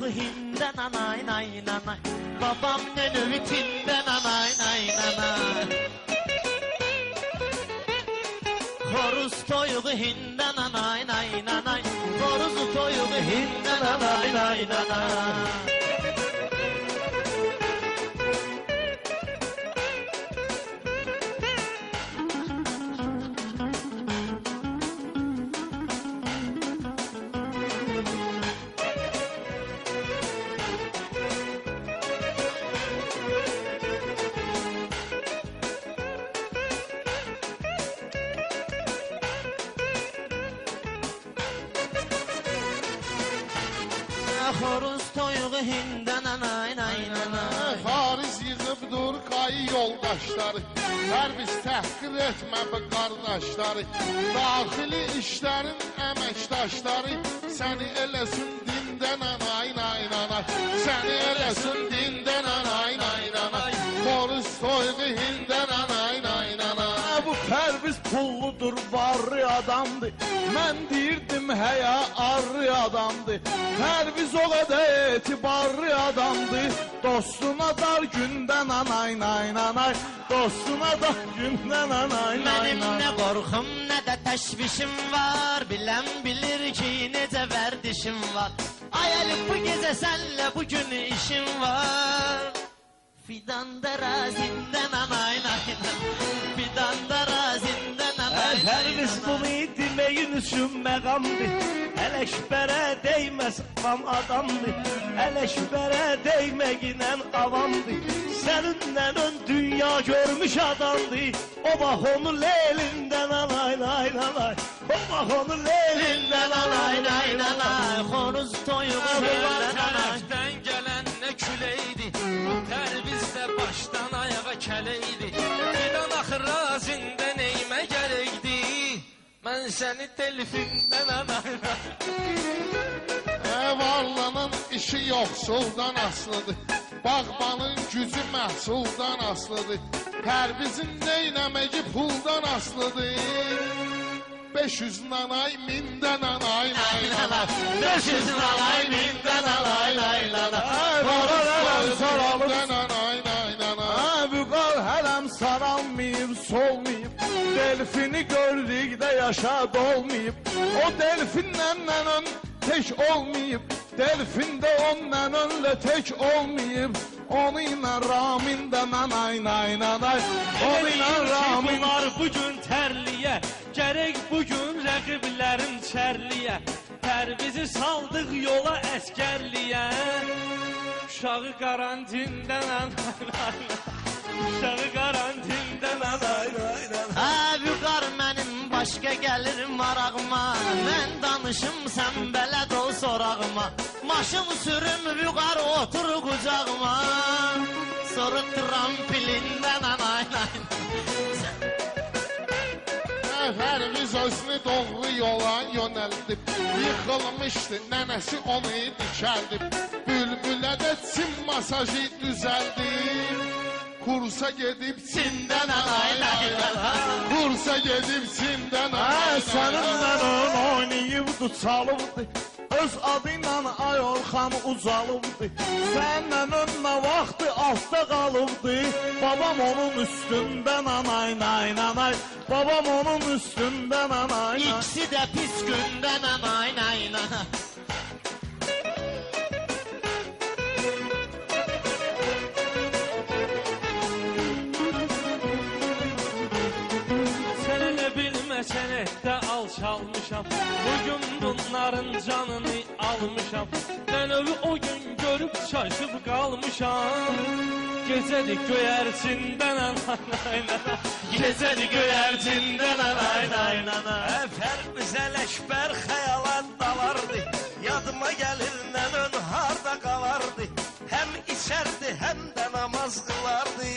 toyuğu hinden anay nay nanay. Babam nenövitinden anay nay nanay. Horuz toyuğu hinden anay nay nanay. Horuz toyuğu hinden anay nay nanay. Horuz toyuğu hinden anay nay nanay. Fariz yığıb dur qayı yoldaşları. Hər biz təhqir etmə bu qardaşları. Daxili işlərin əməkdaşları. Səni eləsin dindən anay nay nanay. Səni eləsin dindən anay nay nanay. Horuz toyuğu hindən anay nay nanay. Bu Pərviz pulludur, varlı adamdır. Mən deyirdim həya arlı adamdır. Pərviz o qədər etibarlı adamdır. Dostuna dar gündən anay nay nanay. Dostuna dar gündən anay nay Mənim nay. nə qorxum, nə də təşvişim var. Bilən bilir ki, necə vərdişim var. Ay Əlif, bu gecə sənlə bugün işim var. Fidan da razindən anay nay nanay. Fidan da razindən anay nay Pərviz bunu nanay. deməyin üçün məqamdır. Ələkbərə deyməz avam adamdır. Ələkbərə deyməginə avamdır. Səninlə ön dünya görmüş adamdır. O bax onu leylindən anay nay nanay. O bax onu leylindən anay nay nanay. Xoruz toyuğu hindən anay. Tərəfdən gələn nə küləydi, Pərviz də başdan ayağa kələydi. Fidan axı razində neymə gərəkdi, mən səni telfindən anay. Varlanın işi yoxsuldan asılıdır. Bağbanın gücü məhsuldan asılıdır. Pərvizin neynəməyi puldan asılıdır. 500 nanay, 1000 nanay, nay nanay. 500 nanay, 1000 nanay, nay nanay. Saralım nanay, nay nanay. Vüqar hələm saralmayıb, solmayıb. Delfini gördükdə yaşa dolmayıb. O delfinlə nənən tək olmayıb. Delfin də onunla önlə tək olmayıb. Onu ilə Ramin də nanay nay nanay. Onu ilə Ramin. Bunlar bugün tərliyə, gərək bugün rəqiblərin çərliyə. Pərvizi saldıq yola əskərliyə. Uşağı karantindən anay nay. Uşağı karantindən anay nay nay. Vüqar mənim başqa gəlir marağıma. Mən danışım, sən bələd ol sorağıma. Maşın sürüm, vüqar otur qucağıma. Sonra tramplindən anay nay. Pərviz özünü doğru yola yönəldib. Yıxılmışdı, nənəsi onu dikəldib. Bülbülə də çim masajı düzəldib. Kursa gedib Çindən anay nay nanay. Kursa gedib Çindən anay nay. Səninlə oynayıbdı, çalıbdı. Öz adıyla Ayorxan uzalıbdı. Səninlə önünə vaxtı altda qalıbdı. Babam onun üstündən anay nay nanay. Babam onun üstündən anay nay. İkisi də pis gündən anay nay nanay. Sənətdə alçalmışam, bugün bunların canını almışam. Mən ömü o gün görüb çaşıb qalmışam. Gecədir göyərçindən anay nay nay. Gecədir göyərcindən anay nay nanay. Pərviz Ələkbər xəyalat dalardı. Yadıma gəlir nənən harda qalardı. Həm içərdi, həm də namaz qılardı.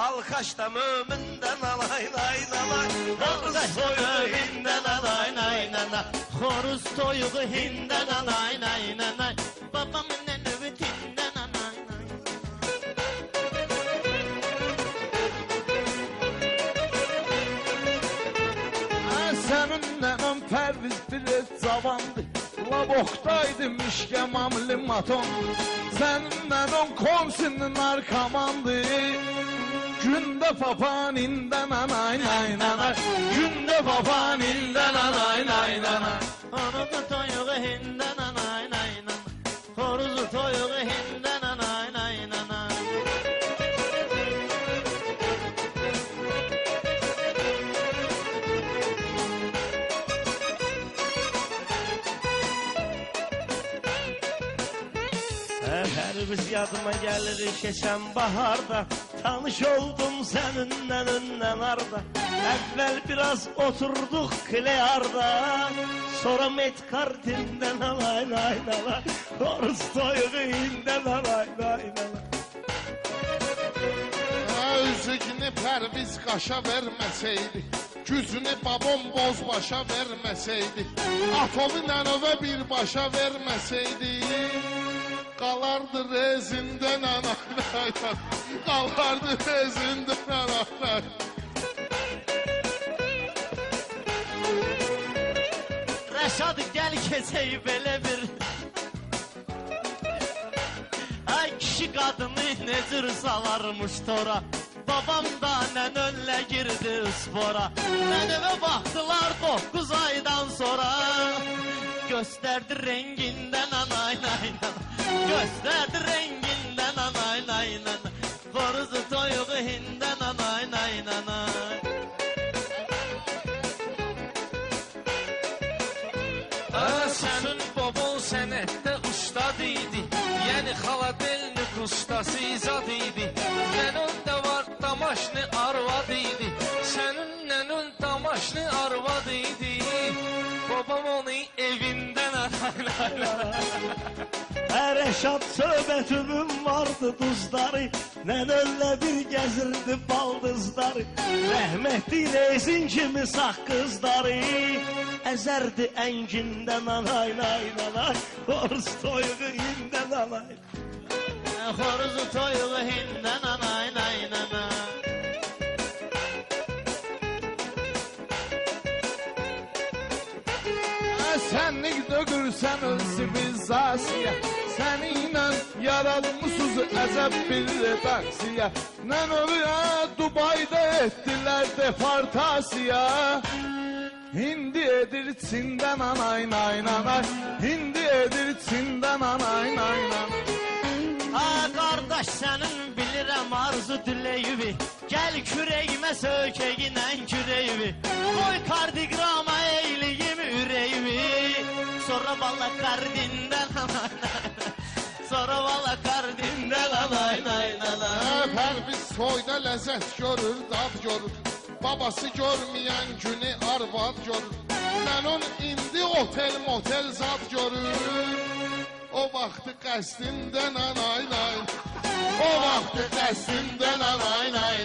Alqaşda mömindən anay nay nanay. Xoruz toyuğu hindən anay nay nanay. Xoruz toyuğu hindən anay nay nanay. Babamın nenövitindən anay nay. Sənin nənən Pərviz bir cavandı. Lab oxtaydı mişkəmamlı maton Səninlə on komsinin arkamandı Gündə papanindən anay nay nanay Gündə papanindən anay nay nanay Horuzu toyuğu hindən anay nay nanay Horuzu toyuğu hindən anay nay nanay Her biz yadıma gelir geçen baharda Tanış oldum seninle önden arda Evvel biraz oturduk Klear'da Sonra Metkartin'den alay lay lay Horus toyuğuyla alay lay lay Özünü Pərviz qaşa verməsəydi Güzünü babam bozbaşa verməsəydi Atomu nənövə birbaşa verməsəydi Qalardı rezindən anay Qalardı rezindən anay Rəşad gəl keçək belə bir Ay kişi qadını ne cür salarmış tora Babam da nənönlə girdi spora Nənəvə baxdılar 9 aydan sonra Gösterdi renginden anay nay nay Gösterdi renginden anay nay nay Horuzu toyuğu hinden anay nay nay Senin baban sənətdə ustad idi Yəni xaladelni ustası izad idi Nənun da var damaşni arvad idi Sənin nənun damaşni arvad idi Babam onu evindən anay Her eşat söhbetimin vardı duzları Nənönlə bir gezirdi baldızları Rəhmətli rezin kimi sağ kızları Əzərdi əngindən anay nay nanay Horus toyuğu hindən anay Horuzu toyuğu hindən anay nay nanay Sənlik dökürsən öz sivilizasiya Səninlə yaradılmışsız əcəb bir redaksiya Nənövüyə Dubayda etdilər deportasiya Hindi edir Çindən anay nay nanay Hindi edir Çindən anay nay nanay Ha qardaş sənin bilirəm arzu dileyivi Gəl kürəyimə sökəginən kürəyivi Qoy kardigrama eyliyim ürəyivi Sonra valla kardindən anay nay Sonra valla kardindən anay nay nay Pərviz soyda ləzzət görür, dad görür Babası görməyən günü arvad görür Mənon indi otel motel zad görür O vaxtı qəsdindən anay nay O vaxtı qəsdindən anay nay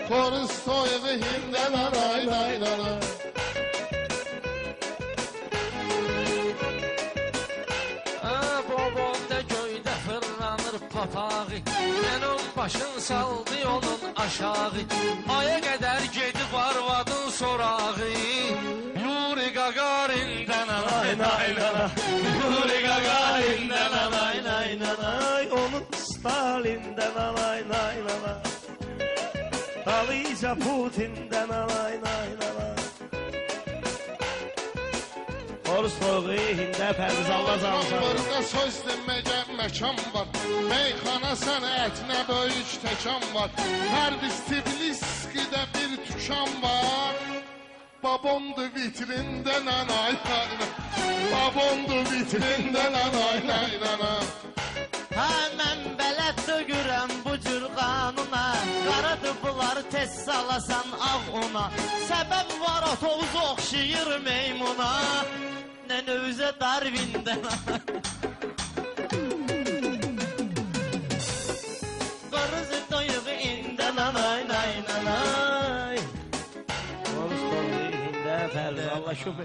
Horus toyuğu hindən anay nay Babam da göydə fırlanır papağı Nənun başın saldı yolun aşağı Aya qədər gedib arvadın sorağı Yuri Gagarin'dən anay nay Yuri Gagarin'dən anay nay nanay Onun Stalin'dən anay nay nanay Dalica Putin'dən anay nay nanay Horus toyuğu hində Pərviz Allah canlısan Burada söz deməyə məkan var Meyxana sənətinə böyük təkan var Pərviz Tifliskidə bir tükan var Babondu vitrindən anay nay Babondu vitrindən anay nay Ha mən bələd dögürəm bu cür qanuna Qaradır bunları tez salasan ağ ona Səbəb var otobuz oxşayır meymuna Nənövüzə Darwin'dən Qoruzu toyuğu indən anay nay nanay Horus toyuğu hində Pərviz Allah şübhə